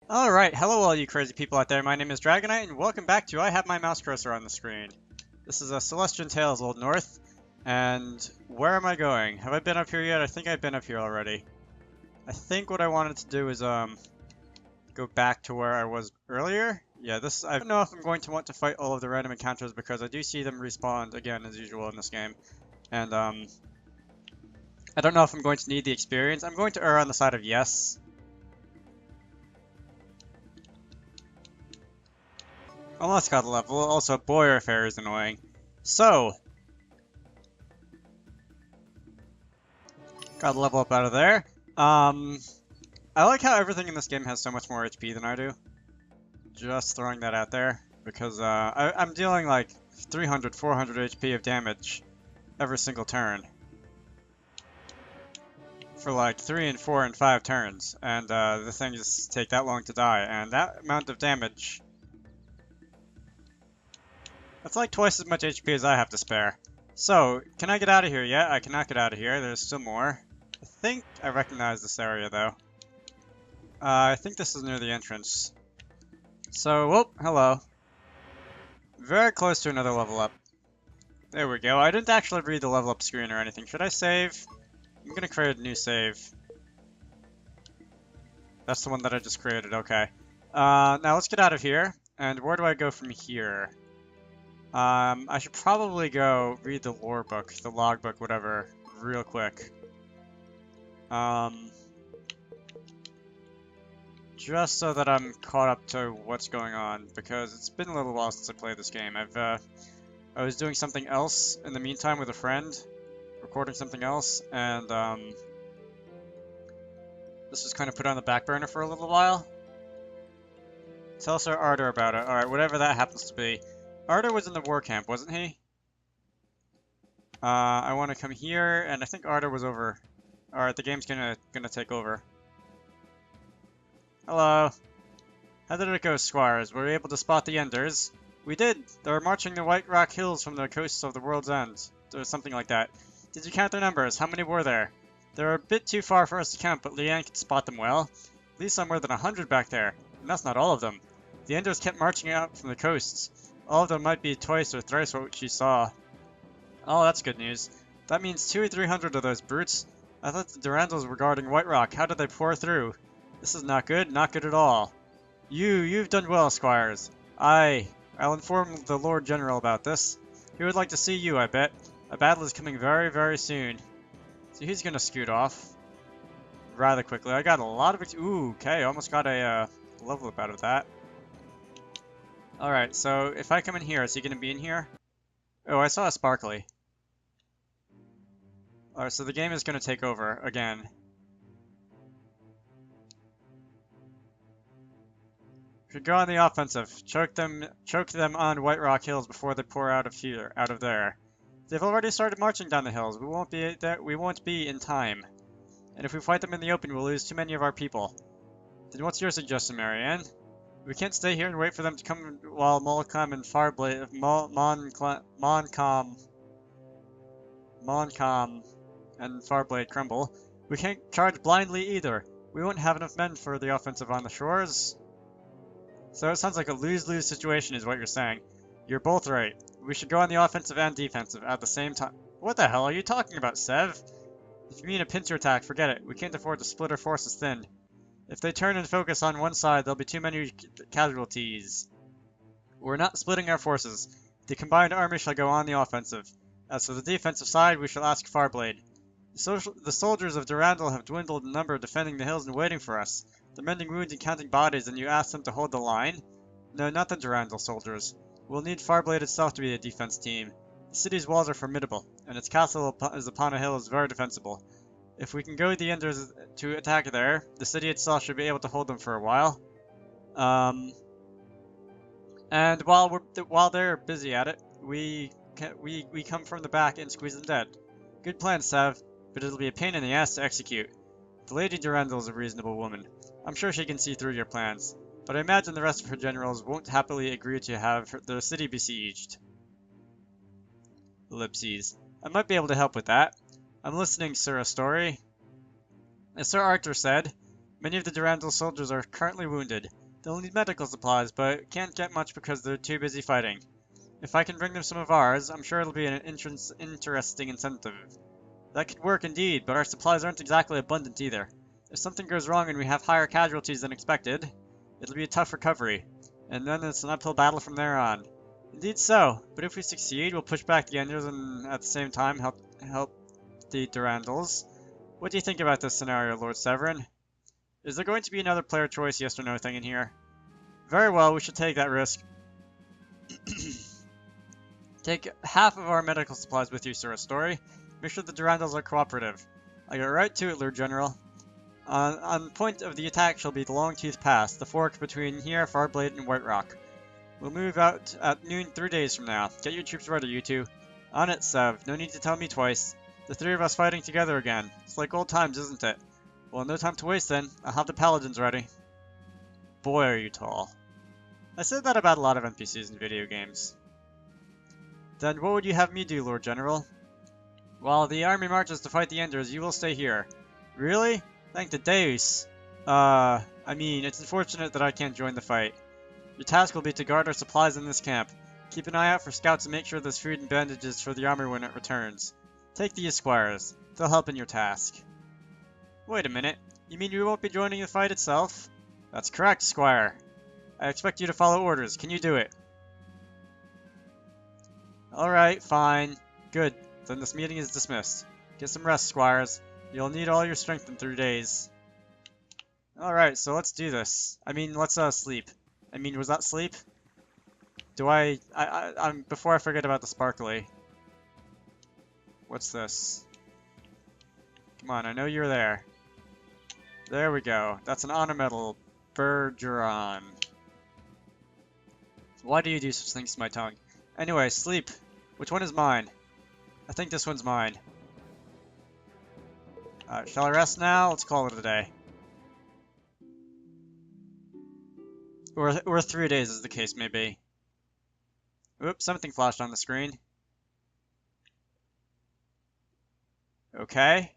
Alright, hello all you crazy people out there, my name is Dragonite, and welcome back to I Have My Mouse Cursor on the Screen. This is a Celestian Tales Old North, and where am I going? Have I been up here yet? I think I've been up here already. I think what I wanted to do is, go back to where I was earlier. Yeah, I don't know if I'm going to want to fight all of the random encounters because I do see them respawn again as usual in this game. And, I don't know if I'm going to need the experience. I'm going to err on the side of yes. Almost got a level. Also, Boyer Fair is annoying. So, got a level up out of there. I like how everything in this game has so much more HP than I do. Just throwing that out there. Because I'm dealing like 300, 400 HP of damage every single turn. For like 3 and 4 and 5 turns. And the things take that long to die. And that amount of damage... That's like twice as much HP as I have to spare. So, can I get out of here yet? I cannot get out of here. There's still more. I think I recognize this area, though. I think this is near the entrance. So, whoop, hello. Very close to another level up. There we go. I didn't actually read the level up screen or anything. Should I save? I'm gonna create a new save. That's the one that I just created, okay. Now let's get out of here. And where do I go from here? I should probably go read the lore book, the log book, whatever, real quick. Just so that I'm caught up to what's going on, because it's been a little while since I played this game. I was doing something else in the meantime with a friend, recording something else, and, this was kind of put on the back burner for a little while. Tell Sir Ardor about it. Alright, whatever that happens to be. Ardor was in the war camp, wasn't he? I want to come here, and I think Ardor was over. Alright, the game's gonna take over. Hello. How did it go, squires? Were we able to spot the Enders? We did! They were marching the White Rock Hills from the coasts of the world's end. Or something like that. Did you count their numbers? How many were there? They were a bit too far for us to count, but Leanne could spot them well. At least more than 100 back there. And that's not all of them. The Enders kept marching out from the coasts. All of them might be twice or thrice what she saw. Oh, that's good news. That means 200 or 300 of those brutes. I thought the Durandals were guarding White Rock. How did they pour through? This is not good at all. You've done well, squires. I'll inform the Lord General about this. He would like to see you, I bet. A battle is coming very, very soon. So he's gonna scoot off rather quickly. I got a lot of ooh, okay, almost got a level up out of that. Alright, so if I come in here, is he gonna be in here? Oh, I saw a sparkly. Alright, so the game is gonna take over again. Should go on the offensive. Choke them on White Rock Hills before they pour out of there. They've already started marching down the hills. We won't be in time. And if we fight them in the open, we'll lose too many of our people. Then what's your suggestion, Marianne? We can't stay here and wait for them to come while Montcalm and Farblade crumble. We can't charge blindly either. We won't have enough men for the offensive on the shores. So it sounds like a lose-lose situation is what you're saying. You're both right. We should go on the offensive and defensive at the same time. What the hell are you talking about, Sev? If you mean a pincer attack, forget it. We can't afford to split our forces thin. If they turn and focus on one side, there'll be too many casualties. We're not splitting our forces. The combined army shall go on the offensive. As for the defensive side, we shall ask Farblade. The soldiers of Durandal have dwindled in number, defending the hills and waiting for us. They're mending wounds and counting bodies, and you ask them to hold the line? No, not the Durandal soldiers. We'll need Farblade itself to be a defense team. The city's walls are formidable, and its castle is upon a hill is very defensible. If we can go the Enders to attack there, the city itself should be able to hold them for a while. And while they're busy at it, we come from the back and squeeze them dead. Good plan, Sav, but it'll be a pain in the ass to execute. The Lady Durandal is a reasonable woman. I'm sure she can see through your plans, but I imagine the rest of her generals won't happily agree to have the city besieged. Ellipses. I might be able to help with that. I'm listening, Sir Astori. As Sir Arthur said, Many of the Durandal soldiers are currently wounded. They'll need medical supplies, but can't get much because they're too busy fighting. If I can bring them some of ours, I'm sure it'll be an interesting incentive. That could work indeed, but our supplies aren't exactly abundant either. If something goes wrong and we have higher casualties than expected, it'll be a tough recovery, and then it's an uphill battle from there on. Indeed so, but if we succeed, we'll push back the Enders and at the same time help the Durandals. What do you think about this scenario, Lord Severin? Is there going to be another player choice yes or no thing in here? Very well, we should take that risk. Take half of our medical supplies with you, Sir Astori. Make sure the Durandals are cooperative. I get right to it, Lord General. On the point of the attack shall be the Longtooth Pass, the fork between here, Farblade, and White Rock. We'll move out at noon 3 days from now. Get your troops ready, you two. On it, Sev. No need to tell me twice. The three of us fighting together again. It's like old times, isn't it? Well, no time to waste then. I'll have the paladins ready. Boy, are you tall. I said that about a lot of NPCs in video games. Then what would you have me do, Lord General? While the army marches to fight the Enders, you will stay here. Really? Thank the Deus. I mean, it's unfortunate that I can't join the fight. Your task will be to guard our supplies in this camp. Keep an eye out for scouts and make sure there's food and bandages for the army when it returns. Take the esquires. They'll help in your task. Wait a minute. You mean you won't be joining the fight itself? That's correct, Squire. I expect you to follow orders. Can you do it? Alright, fine. Good. Then this meeting is dismissed. Get some rest, Squires. You'll need all your strength in 3 days. Alright, so let's do this. I mean, let's sleep. I mean, was that sleep? Do I'm before I forget about the sparkly. What's this? Come on, I know you're there. There we go. That's an honor medal. Bergeron. Why do you do such things to my tongue? Anyway, sleep. Which one is mine? I think this one's mine. Shall I rest now? Let's call it a day. Or 3 days as the case may be. Oops, something flashed on the screen. Okay.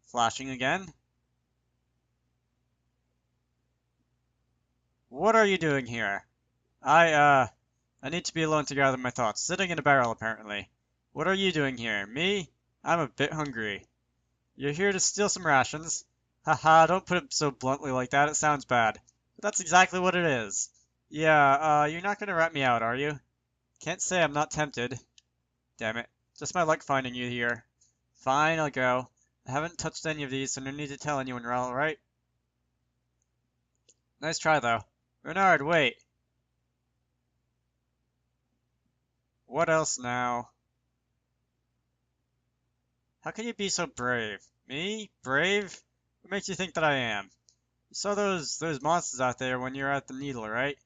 Flashing again. What are you doing here? I need to be alone to gather my thoughts. Sitting in a barrel, apparently. What are you doing here? Me? I'm a bit hungry. You're here to steal some rations? Haha, don't put it so bluntly like that, it sounds bad. But that's exactly what it is. Yeah, you're not gonna rat me out, are you? Can't say I'm not tempted. Damn it. Just my luck finding you here. Fine, I'll go. I haven't touched any of these, so no need to tell anyone, right? Nice try, though. Reynard, wait. What else now? How can you be so brave? Me? Brave? What makes you think that I am? You saw those monsters out there when you were at the Needle, right?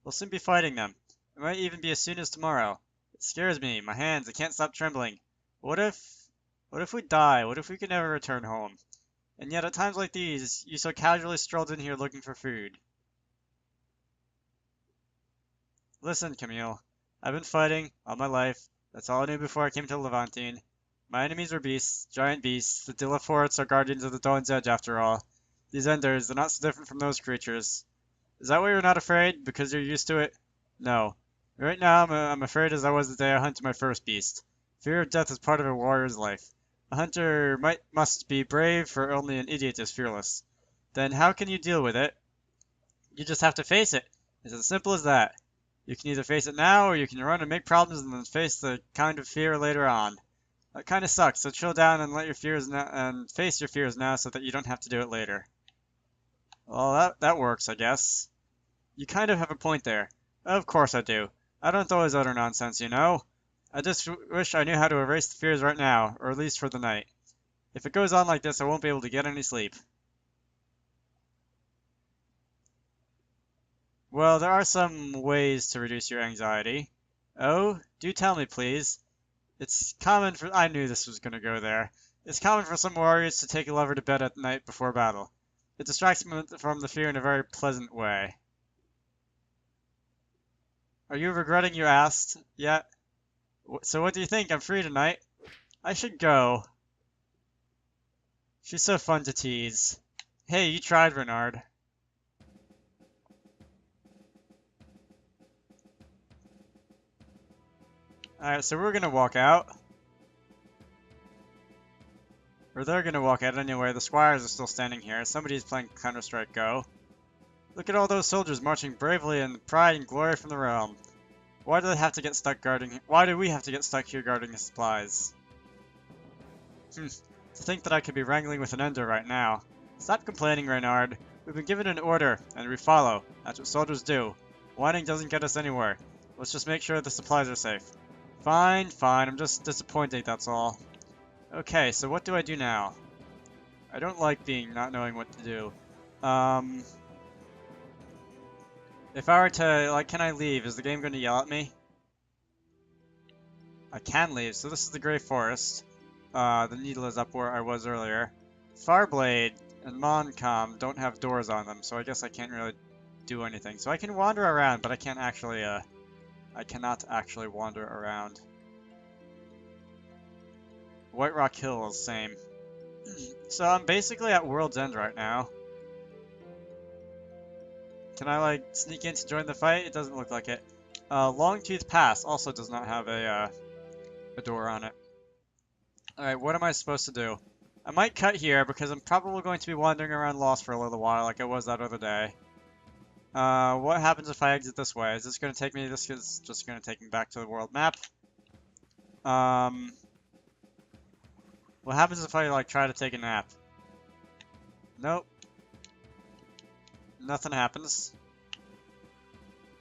We'll soon be fighting them. It might even be as soon as tomorrow. It scares me. My hands, I can't stop trembling. What if we die? What if we can never return home? And yet at times like these, you so casually strolled in here looking for food. Listen, Cammile. I've been fighting all my life. That's all I knew before I came to Levantine. My enemies were beasts, giant beasts. The Dillaforts are guardians of the Dawn's Edge, after all. These Enders, they're not so different from those creatures. Is that why you're not afraid? Because you're used to it? No. Right now, I'm afraid as I was the day I hunted my first beast. Fear of death is part of a warrior's life. A hunter must be brave, for only an idiot is fearless. Then how can you deal with it? You just have to face it. It's as simple as that. You can either face it now, or you can run and make problems and then face the kind of fear later on. That kind of sucks, so chill down and let your fears and face your fears now so that you don't have to do it later. Well, that works, I guess. You kind of have a point there. Of course I do. I don't always utter nonsense, you know. I just wish I knew how to erase the fears right now, or at least for the night. If it goes on like this, I won't be able to get any sleep. Well, there are some ways to reduce your anxiety. Oh, do tell me, please. It's common for— I knew this was going to go there. It's common for some warriors to take a lover to bed at night before battle. It distracts them from the fear in a very pleasant way. Are you regretting you asked yet? So what do you think? I'm free tonight. I should go. She's so fun to tease. Hey, you tried, Reynard. Alright, so we're gonna walk out. Or they're gonna walk out anyway. The squires are still standing here. Somebody's playing Counter-Strike Go. Look at all those soldiers marching bravely in pride and glory from the realm. Why do they have to get stuck guarding? Why do we have to get stuck here guarding the supplies? To think that I could be wrangling with an ender right now. Stop complaining, Reynard. We've been given an order, and we follow. That's what soldiers do. Whining doesn't get us anywhere. Let's just make sure the supplies are safe. Fine, fine. I'm just disappointed, that's all. Okay, so what do I do now? I don't like not knowing what to do. If I were to, like, can I leave? Is the game going to yell at me? I can leave. So this is the Grey Forest. The needle is up where I was earlier. Farblade and Moncom don't have doors on them, so I guess I can't really do anything. So I can wander around, but I can't actually, I cannot actually wander around. White Rock Hill is the same. So I'm basically at World's End right now. Can I, like, sneak in to join the fight? It doesn't look like it. Longtooth Pass also does not have a door on it. Alright, what am I supposed to do? I might cut here because I'm probably going to be wandering around Lost for a little while like I was that other day. What happens if I exit this way? Is this going to take me? This is just going to take me back to the world map. What happens if I, like, try to take a nap? Nope. Nothing happens.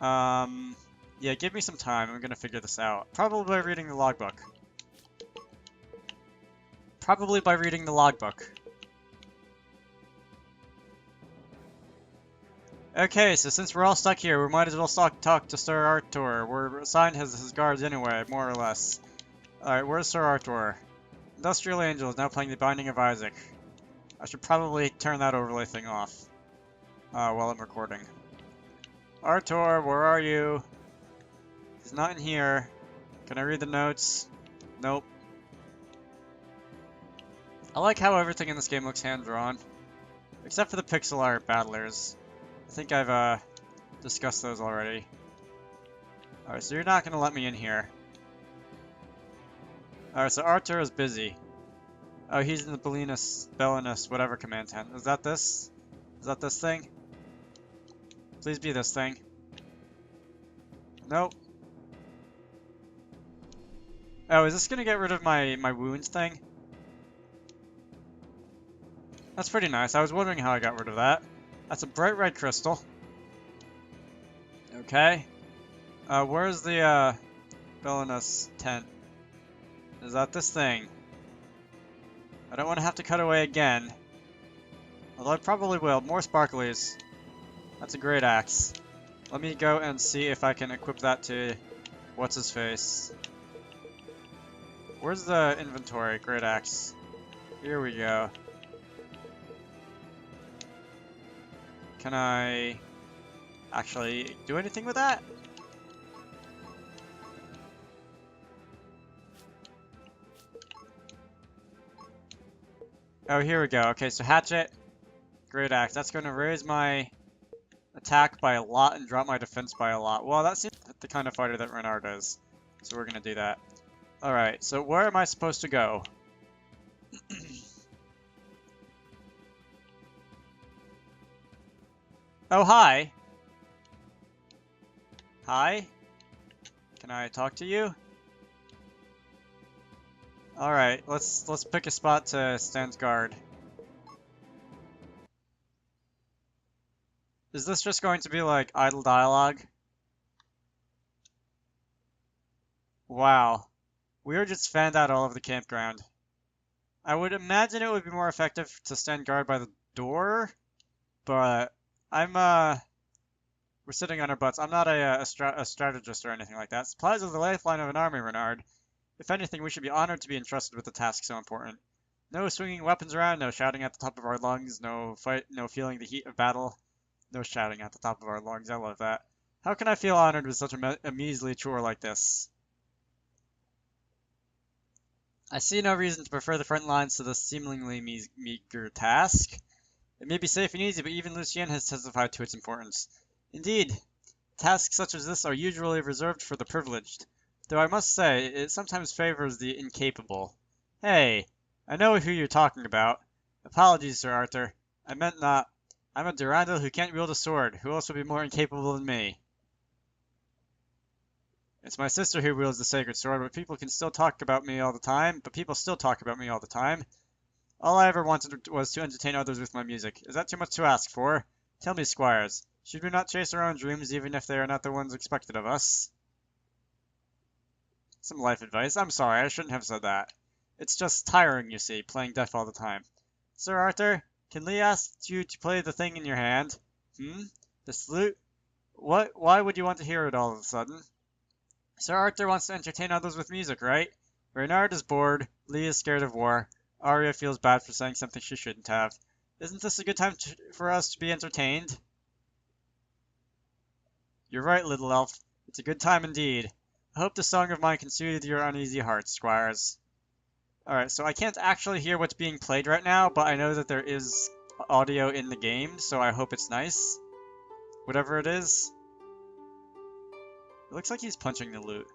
Yeah, give me some time. I'm gonna figure this out. Probably by reading the logbook. Probably by reading the logbook. Okay, so since we're all stuck here, we might as well talk to Sir Arthur. We're assigned his guards anyway, more or less. Alright, where's Sir Arthur? Industrial Angel is now playing The Binding of Isaac. I should probably turn that overlay thing off while I'm recording. Arthur, where are you? He's not in here. Can I read the notes? Nope. I like how everything in this game looks hand-drawn. Except for the pixel art battlers. I think I've discussed those already. Alright, so you're not going to let me in here. Alright, so Arthur is busy. Oh, he's in the Bellinus, whatever command tent. Is that this? Is that this thing? Please be this thing. Nope. Oh, is this gonna get rid of my wounds thing? That's pretty nice. I was wondering how I got rid of that. That's a bright red crystal. Okay. Where's the Bellinus tent? Is that this thing? I don't want to have to cut away again. Although I probably will. More sparklies. That's a great axe. Let me go and see if I can equip that to what's-his-face. Where's the inventory? Great axe. Here we go. Can I actually do anything with that? Oh, here we go. Okay, so hatchet, great axe. That's going to raise my attack by a lot and drop my defense by a lot. Well, that seems the kind of fighter that Reynard is. So we're going to do that. Alright, so where am I supposed to go? Oh, hi! Hi? Can I talk to you? Alright, let's pick a spot to stand guard. Is this just going to be like idle dialogue? Wow. We are just fanned out all over the campground. I would imagine it would be more effective to stand guard by the door, but we're sitting on our butts. I'm not a strategist or anything like that. Supplies are the lifeline of an army, Reynard. If anything, we should be honored to be entrusted with a task so important. No swinging weapons around, no shouting at the top of our lungs, no feeling the heat of battle. No shouting at the top of our lungs, I love that. How can I feel honored with such a measly chore like this? I see no reason to prefer the front lines to this seemingly meager task. It may be safe and easy, but even Lucien has testified to its importance. Indeed, tasks such as this are usually reserved for the privileged, though I must say, it sometimes favors the incapable. Hey, I know who you're talking about. Apologies, Sir Arthur. I meant not. I'm a Durandal who can't wield a sword. Who else would be more incapable than me? It's my sister who wields the sacred sword, but people still talk about me all the time. All I ever wanted was to entertain others with my music. Is that too much to ask for? Tell me, squires, should we not chase our own dreams even if they are not the ones expected of us? Some life advice. I'm sorry, I shouldn't have said that. It's just tiring, you see, playing deaf all the time. Sir Arthur, can Lee ask you to play the thing in your hand? The salute? What? Why would you want to hear it all of a sudden? Sir Arthur wants to entertain others with music, right? Reynard is bored, Lee is scared of war, Arya feels bad for saying something she shouldn't have. Isn't this a good time for us to be entertained? You're right, little elf. It's a good time indeed. I hope the song of mine can soothe your uneasy hearts, squires. Alright, so I can't actually hear what's being played right now, but I know that there is audio in the game, so I hope it's nice. Whatever it is. It looks like he's punching the lute.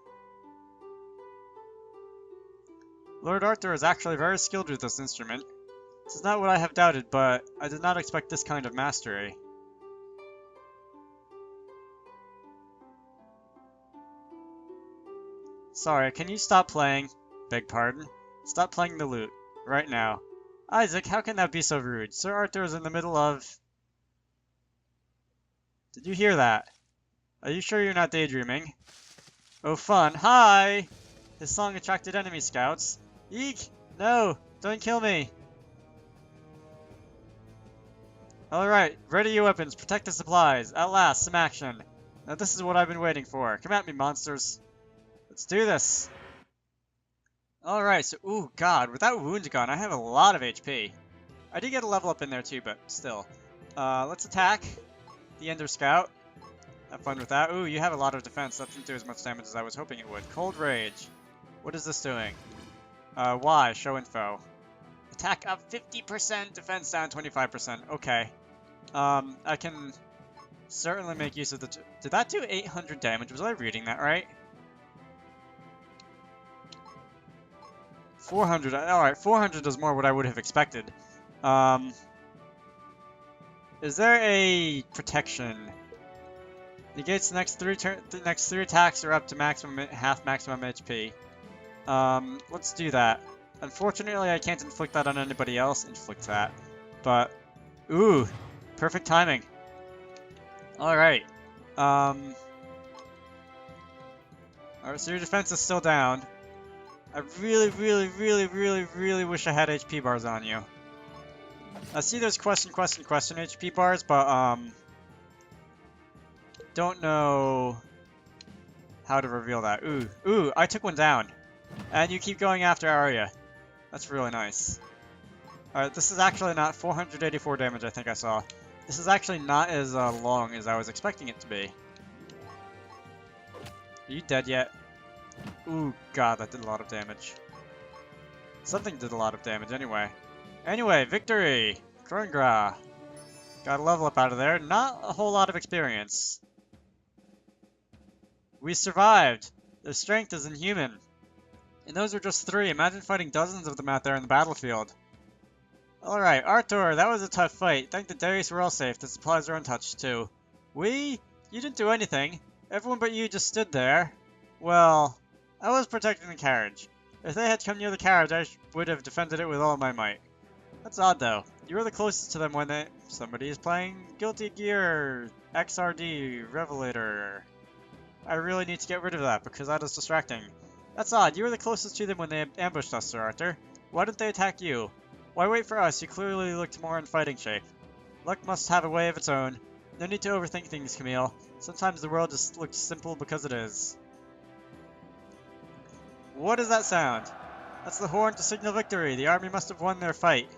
Lord Arthur is actually very skilled with this instrument. This is not what I have doubted, but I did not expect this kind of mastery. Sorry, can you stop playing? Beg pardon. Stop playing the lute. Right now. Isaac, how can that be so rude? Sir Arthur is in the middle of... Did you hear that? Are you sure you're not daydreaming? Oh, fun. Hi! His song attracted enemy scouts. Eek! No! Don't kill me! Alright, ready your weapons. Protect the supplies. At last, some action. Now this is what I've been waiting for. Come at me, monsters. Let's do this. Alright, so, ooh, god, with that wound gone, I have a lot of HP. I did get a level up in there too, but still. Let's attack the Ender Scout. Have fun with that. Ooh, you have a lot of defense. That didn't do as much damage as I was hoping it would. Cold Rage. What is this doing? Y, show info. Attack up 50%, defense down 25%. Okay. I can certainly make use of the... Did that do 800 damage? Was I reading that right? 400. Alright, 400 does more what I would have expected. Is there a protection? Negates the next three attacks are up to half maximum HP. Let's do that. Unfortunately, I can't inflict that on anybody else. Inflict that. But, ooh, perfect timing. Alright. Alright, so your defense is still down. I really wish I had HP bars on you. I see there's question HP bars, but, don't know how to reveal that. Ooh, I took one down. And you keep going after Arya. That's really nice. Alright, this is actually not 484 damage, I think I saw. This is actually not as long as I was expecting it to be. Are you dead yet? Ooh, god, that did a lot of damage. Something did a lot of damage anyway. Anyway, victory! Krongra. Got a level up out of there. Not a whole lot of experience. We survived! Their strength is inhuman. And those were just 3. Imagine fighting dozens of them out there in the battlefield. Alright, Arthur, that was a tough fight. Thank the Darius we're all safe. The supplies are untouched, too. We? You didn't do anything. Everyone but you just stood there. Well, I was protecting the carriage. If they had come near the carriage, I would have defended it with all my might. That's odd, though. You were the closest to them when somebody is playing Guilty Gear XRD Revelator. I really need to get rid of that, because that is distracting. That's odd. You were the closest to them when they ambushed us, Sir Arthur. Why didn't they attack you? Why wait for us? You clearly looked more in fighting shape. Luck must have a way of its own. No need to overthink things, Cammile. Sometimes the world just looks simple because it is. What is that sound? That's the horn to signal victory. The army must have won their fight.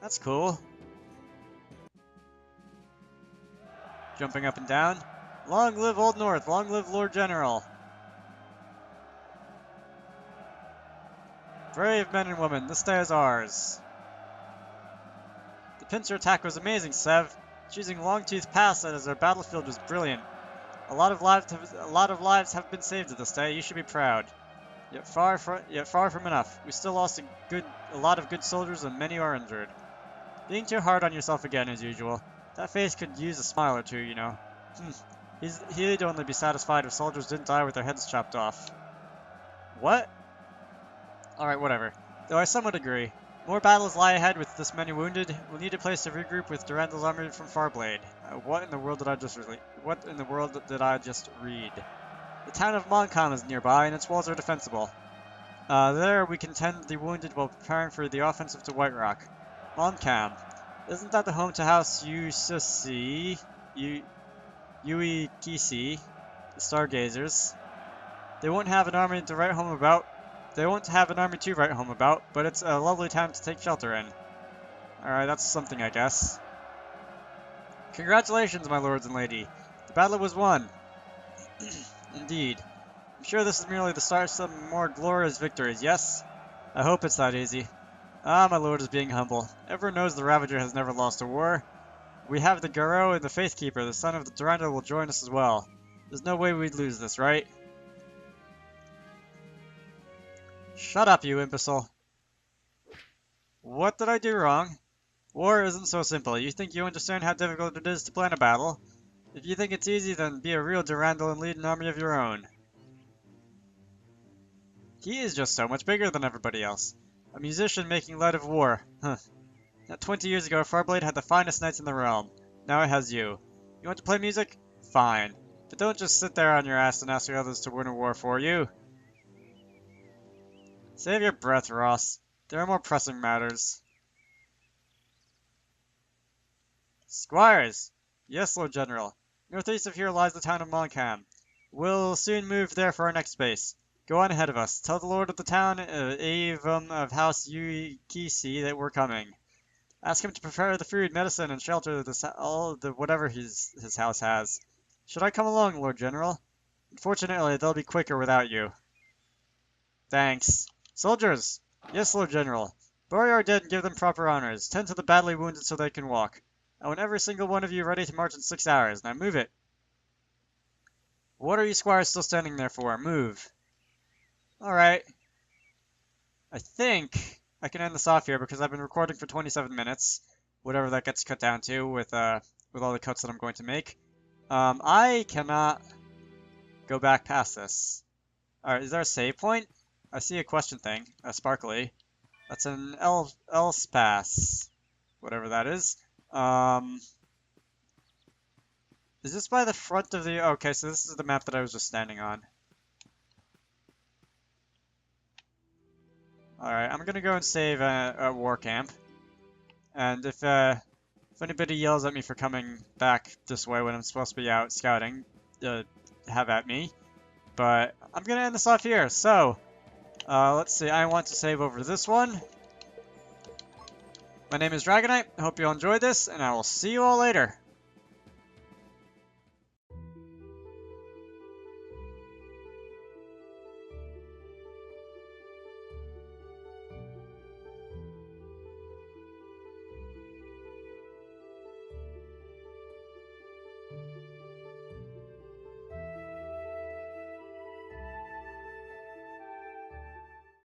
That's cool. Jumping up and down. Long live Old North. Long live Lord General. Brave men and women, this day is ours. The pincer attack was amazing, Sev. Choosing Longtooth Pass as our battlefield was brilliant. A lot of lives have been saved to this day. You should be proud. Yet far from enough. We still lost a lot of good soldiers and many are injured. Being too hard on yourself again as usual. That face could use a smile or two, you know. He'd only be satisfied if soldiers didn't die with their heads chopped off. What? Alright, whatever. Though I somewhat agree. More battles lie ahead with this many wounded. We'll need a place to regroup with Durandal's army from Farblade. What in the world did I just read? The town of Montcalm is nearby, and its walls are defensible. There we can tend the wounded while preparing for the offensive to White Rock. Montcalm. Isn't that the home to House Uikisi, the Stargazers? They won't have an army to write home about. But it's a lovely town to take shelter in. Alright, that's something, I guess. Congratulations, my lords and lady. The battle was won. Indeed. I'm sure this is merely the start of some more glorious victories, yes? I hope it's that easy. Ah, my lord is being humble. Everyone knows the Ravager has never lost a war. We have the Garou and the Faithkeeper. The son of the Durandal will join us as well. There's no way we'd lose this, right? Shut up, you imbecile. What did I do wrong? War isn't so simple. You think you understand how difficult it is to plan a battle? If you think it's easy, then be a real Durandal and lead an army of your own. He is just so much bigger than everybody else. A musician making light of war. Huh. Not 20 years ago, Farblade had the finest knights in the realm. Now it has you. You want to play music? Fine. But don't just sit there on your ass and ask the others to win a war for you. Save your breath, Ross. There are more pressing matters. Squires! Yes, Lord General. Northeast of here lies the town of Montcalm. We'll soon move there for our next base. Go on ahead of us. Tell the lord of the town, Avum of House Uikisi, that we're coming. Ask him to prepare the food, medicine, and shelter whatever his house has. Should I come along, Lord General? Unfortunately, they'll be quicker without you. Thanks. Soldiers! Yes, Lord General. Bury our dead and give them proper honors. Tend to the badly wounded so they can walk. I want every single one of you ready to march in 6 hours. Now move it. What are you squires still standing there for? Move. Alright. I think I can end this off here because I've been recording for 27 minutes. Whatever that gets cut down to with all the cuts that I'm going to make. I cannot go back past this. Alright, is there a save point? I see a question thing. Sparkly. That's an Elspass. Whatever that is. Is this by the front of the... Okay, so this is the map that I was just standing on. Alright, I'm gonna go and save a war camp. And if anybody yells at me for coming back this way when I'm supposed to be out scouting, have at me. But I'm gonna end this off here. So, let's see. I want to save over this one. My name is Dragonite. I hope you all enjoyed this, and I will see you all later.